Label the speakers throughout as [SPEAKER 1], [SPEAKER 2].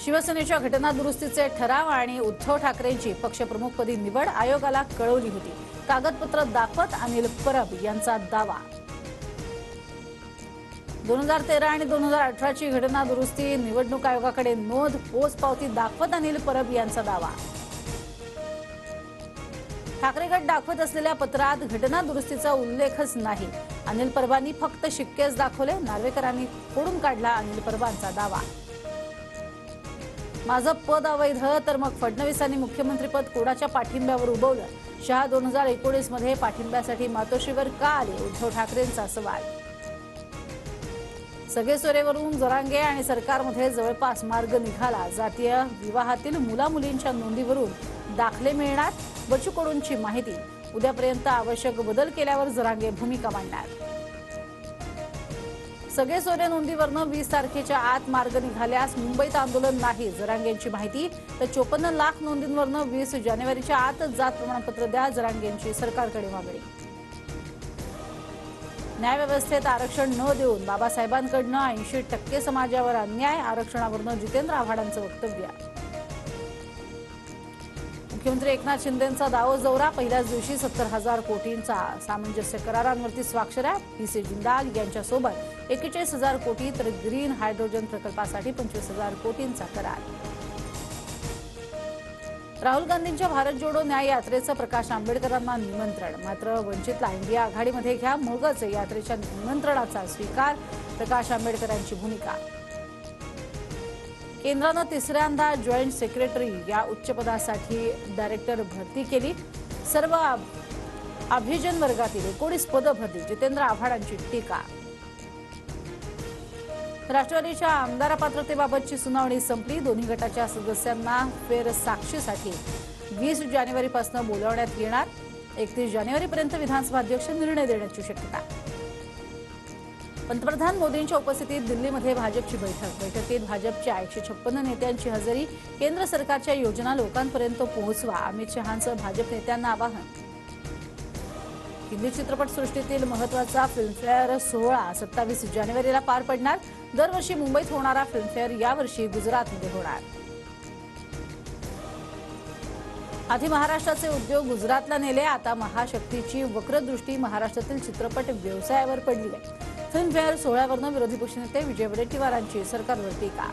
[SPEAKER 1] शिवसेनेच्या घटना दुरुस्तीचे ठराव आणि उद्धव ठाकरेंची पक्षप्रमुखपदी निवड आयोगाला कळवली होती। कागदपत्र दाखवत अनिल परब यांचा दावा। 2013 आणि 2018 ची घटना दुरुस्ती निवडणूक आयोगाकडे नोंद, पोचपावती दाखवत अनिल परब यांचा दावा। ठाकरे गट दाखवत असलेल्या पत्रात घटना दुरुस्तीचा उल्लेखच नाही। अनिल परबांनी फक्त शिक्केच दाखवले। नार्वेकरांनी फोडून काढला अनिल परबांचा दावा। माझं पद अवैध तर मग फडणवीसांनी मुख्यमंत्रीपद कोणाच्या पाठिंब्यावर उभवलं? शहा 2019 मध्ये पाठिंब्यासाठी मातोश्रीवर का आले? उद्धव ठाकरेंचा सवाल। सगेसोरेवरून जरांगे आणि सरकारमध्ये जवळपास मार्ग निघाला। जातीय विवाहातील मुलामुलींच्या नोंदीवरून दाखले मिळणार। बच्चू कडूंची माहिती। उद्यापर्यंत आवश्यक बदल केल्यावर जरांगे भूमिका मांडणार। सगेसोरे नोंदीवरनं 20 तारखेच्या आत मार्ग निघाल्यास मुंबईत आंदोलन नाही। जरांगेंची माहिती। तर 54 लाख नोंदींवरनं 20 जानेवारीच्या आत जात प्रमाणपत्र द्या। जरांगेंची सरकारकडे मागणी। न्यायव्यवस्थेत आरक्षण न देऊन बाबासाहेबांकडनं 80% समाजावर अन्याय। आरक्षणावरनं जितेंद्र आव्हाडांचं वक्तव्य। मुख्यमंत्री एकनाथ शिंदेंचा दावोजौरा। पहिल्याच दिवशी 70,000 कोटींचा सामंजस्य करारांवरती स्वाक्षऱ्या। पीसी जिंदाल यांच्यासोबत 41,000 कोटी तर ग्रीन हायड्रोजन प्रकल्पासाठी 25,000 कोटींचा करार। राहुल गांधींच्या भारत जोडो न्याय यात्रेचं प्रकाश आंबेडकरांना निमंत्रण। मात्र वंचितला इंडिया आघाडीमध्ये घ्या मगच यात्रेच्या निमंत्रणाचा स्वीकार। प्रकाश आंबेडकरांची भूमिका। केंद्रानं तिसऱ्यांदा जॉईंट सेक्रेटरी या उच्चपदासाठी डायरेक्टर भरती केली। सर्व अभिजन वर्गातील 19 पदं भरली। जितेंद्र आव्हाडांची टीका। राष्ट्रवादीच्या आमदार पात्रतेबाबतची सुनावणी संपली। दोन्ही गटाच्या सदस्यांना फेर साक्षीसाठी 20 जानेवारीपासून बोलावण्यात येणार। 31 जानेवारीपर्यंत विधानसभा अध्यक्ष निर्णय देण्याची शक्यता। पंतप्रधान मोदींच्या उपस्थितीत दिल्लीमध्ये भाजपची बैठकीत भाजपच्या 156 नेत्यांची हजेरी। केंद्र सरकारच्या योजना लोकांपर्यंत पोहोचवा। अमित शहांचं भाजप नेत्यांना आवाहन। हिंदी चित्रपटसृष्टीतील महत्त्वाचा फिल्मफेअर सोहळा 27 जानेवारीला पार पडणार। दरवर्षी मुंबईत होणारा फिल्मफेअर यावर्षी गुजरातमध्ये होणार। आधी महाराष्ट्राचे उद्योग गुजरातला नेले। आता महाशक्तीची वक्रदृष्टी महाराष्ट्रातील चित्रपट व्यवसायावर पडली आहे। फिल्मफेअर सोहळ्यावरनं विरोधी पक्षनेते विजय वडेट्टीवारांची सरकारवर टीका।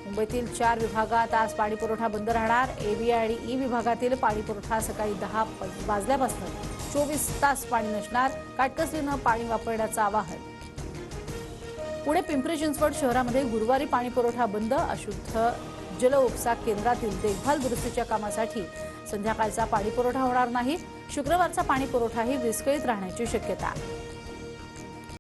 [SPEAKER 1] मुंबईतील 4 विभागात आज पाणीपुरवठा बंद राहणार। एबी आणि ई विभागातील पाणीपुरवठा सकाळी 10 वाजल्यापासून 24 तास पाणी नसणार। काटकसरीनं पाणी वापरण्याचं आवाहन। पुणे पिंपरी चिंचवड शहरामध्ये गुरुवारी पाणीपुरवठा बंद। अशुद्ध जल उपसा केंद्रातील देखभाल दुरुस्तीच्या कामासाठी संध्याकाळचा पाणीपुरवठा होणार नाही। शुक्रवारचा पाणीपुरवठाही विस्कळीत राहण्याची शक्यता।